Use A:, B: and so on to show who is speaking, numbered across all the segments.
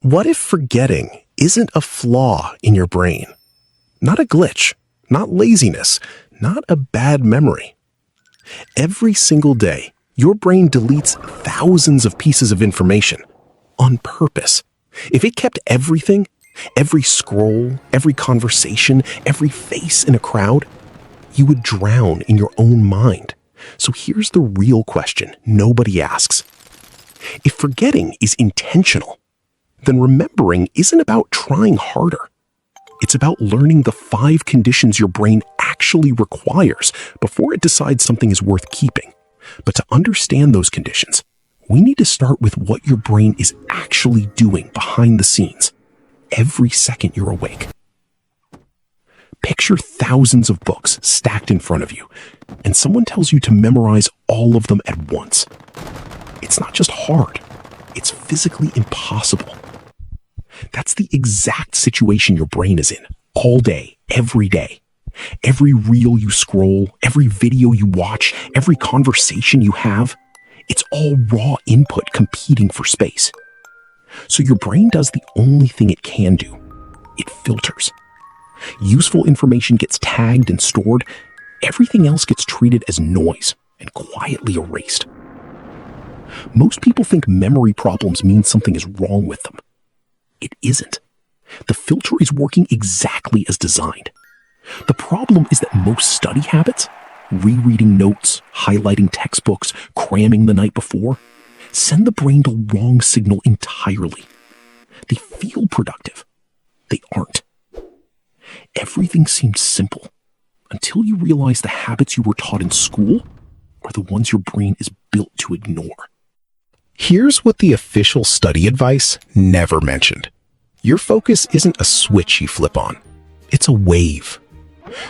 A: What if forgetting isn't a flaw in your brain? Not a glitch, not laziness, not a bad memory. Every single day, your brain deletes thousands of pieces of information on purpose. If it kept everything, every scroll, every conversation, every face in a crowd, you would drown in your own mind. So here's the real question nobody asks. If forgetting is intentional, then remembering isn't about trying harder. It's about learning the 5 conditions your brain actually requires before it decides something is worth keeping. But to understand those conditions, we need to start with what your brain is actually doing behind the scenes every second you're awake. Picture thousands of books stacked in front of you, and someone tells you to memorize all of them at once. It's not just hard, it's physically impossible. That's the exact situation your brain is in, all day, every day. Every reel you scroll, every video you watch, every conversation you have, it's all raw input competing for space. So your brain does the only thing it can do. It filters. Useful information gets tagged and stored. Everything else gets treated as noise and quietly erased. Most people think memory problems mean something is wrong with them. It isn't. The filter is working exactly as designed. The problem is that most study habits, rereading notes, highlighting textbooks, cramming the night before, send the brain the wrong signal entirely. They feel productive. They aren't. Everything seems simple until you realize the habits you were taught in school are the ones your brain is built to ignore. Here's what the official study advice never mentioned. Your focus isn't a switch you flip on. It's a wave.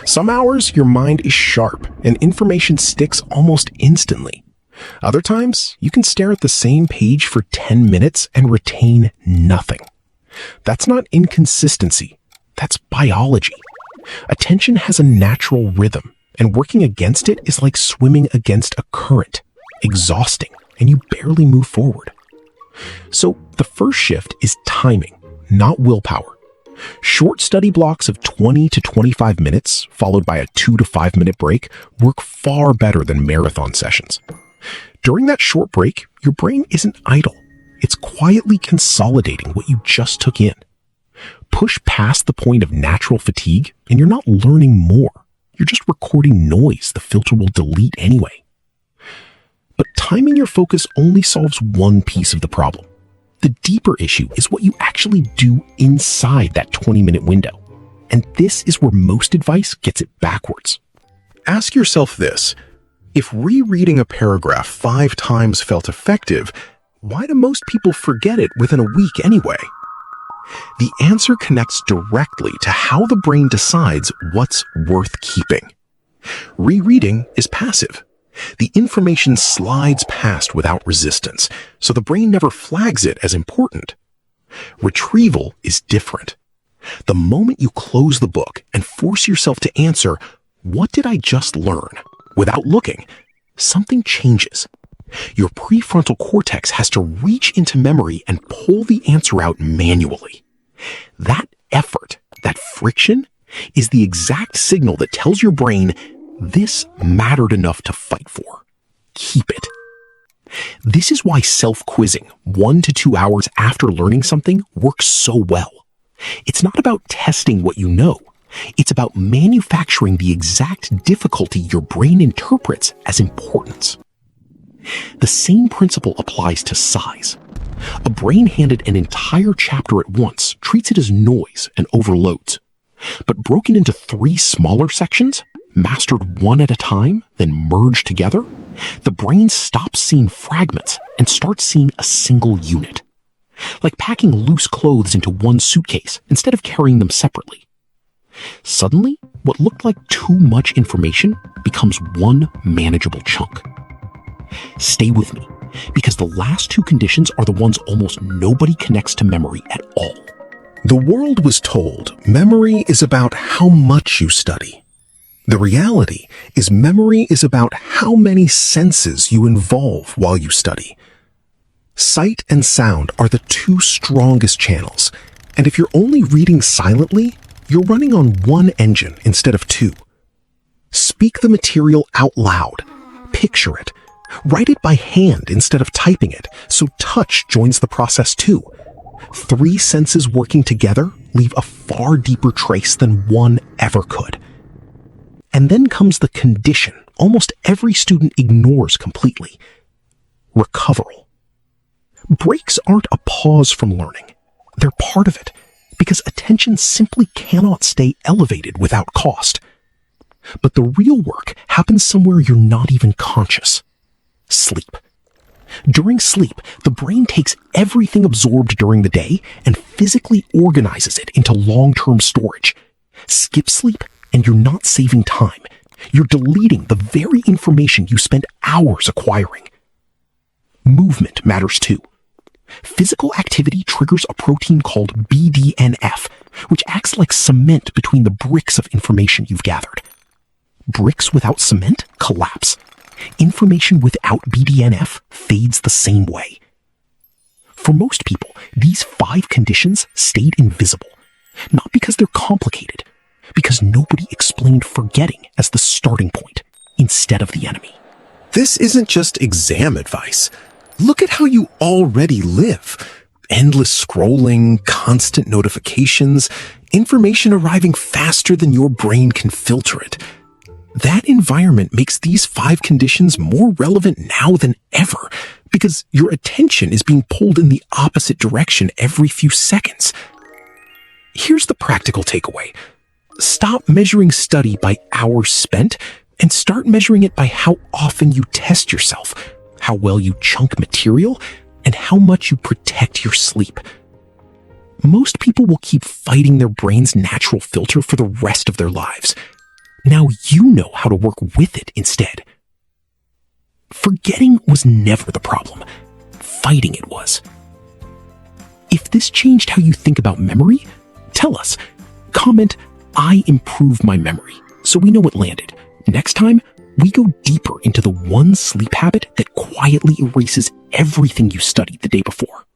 A: Some hours, your mind is sharp and information sticks almost instantly. Other times, you can stare at the same page for 10 minutes and retain nothing. That's not inconsistency. That's biology. Attention has a natural rhythm, and working against it is like swimming against a current. Exhausting, and you barely move forward. So the first shift is timing, not willpower. Short study blocks of 20 to 25 minutes, followed by a 2 to 5 minute break, work far better than marathon sessions. During that short break, your brain isn't idle. It's quietly consolidating what you just took in. Push past the point of natural fatigue, and you're not learning more. You're just recording noise the filter will delete anyway. But timing your focus only solves one piece of the problem. The deeper issue is what you actually do inside that 20-minute window. And this is where most advice gets it backwards. Ask yourself this. If rereading a paragraph 5 times felt effective, why do most people forget it within a week anyway? The answer connects directly to how the brain decides what's worth keeping. Rereading is passive. The information slides past without resistance, so the brain never flags it as important. Retrieval is different. The moment you close the book and force yourself to answer, "What did I just learn?" without looking, something changes. Your prefrontal cortex has to reach into memory and pull the answer out manually. That effort, that friction, is the exact signal that tells your brain, this mattered enough to fight for. Keep it. This is why self-quizzing 1 to 2 hours after learning something works so well. It's not about testing what you know. It's about manufacturing the exact difficulty your brain interprets as importance. The same principle applies to size. A brain handed an entire chapter at once treats it as noise and overloads. But broken into 3 smaller sections, mastered one at a time, then merged together, the brain stops seeing fragments and starts seeing a single unit. Like packing loose clothes into one suitcase instead of carrying them separately. Suddenly, what looked like too much information becomes one manageable chunk. Stay with me, because the last 2 conditions are the ones almost nobody connects to memory at all.
B: The world was told memory is about how much you study. The reality is memory is about how many senses you involve while you study. Sight and sound are the two strongest channels, and if you're only reading silently, you're running on one engine instead of two. Speak the material out loud. Picture it. Write it by hand instead of typing it, so touch joins the process too. Three senses working together leave a far deeper trace than one ever could. And then comes the condition almost every student ignores completely: recoveral. Breaks aren't a pause from learning. They're part of it, because attention simply cannot stay elevated without cost. But the real work happens somewhere you're not even conscious: sleep. During sleep, the brain takes everything absorbed during the day and physically organizes it into long-term storage. Skip sleep, and you're not saving time. You're deleting the very information you spent hours acquiring. Movement matters too. Physical activity triggers a protein called BDNF, which acts like cement between the bricks of information you've gathered. Bricks without cement collapse. Information without BDNF fades the same way. For most people, these 5 conditions stayed invisible, not because they're complicated, because nobody explained forgetting as the starting point instead of the enemy.
A: This isn't just exam advice. Look at how you already live. Endless scrolling, constant notifications, information arriving faster than your brain can filter it. That environment makes these 5 conditions more relevant now than ever, because your attention is being pulled in the opposite direction every few seconds. Here's the practical takeaway. Stop measuring study by hours spent and start measuring it by how often you test yourself, how well you chunk material, and how much you protect your sleep. Most people will keep fighting their brain's natural filter for the rest of their lives. Now you know how to work with it instead. Forgetting was never the problem. Fighting it was. If this changed how you think about memory, tell us. Comment, "I improved my memory," so we know it landed. Next time, we go deeper into the one sleep habit that quietly erases everything you studied the day before.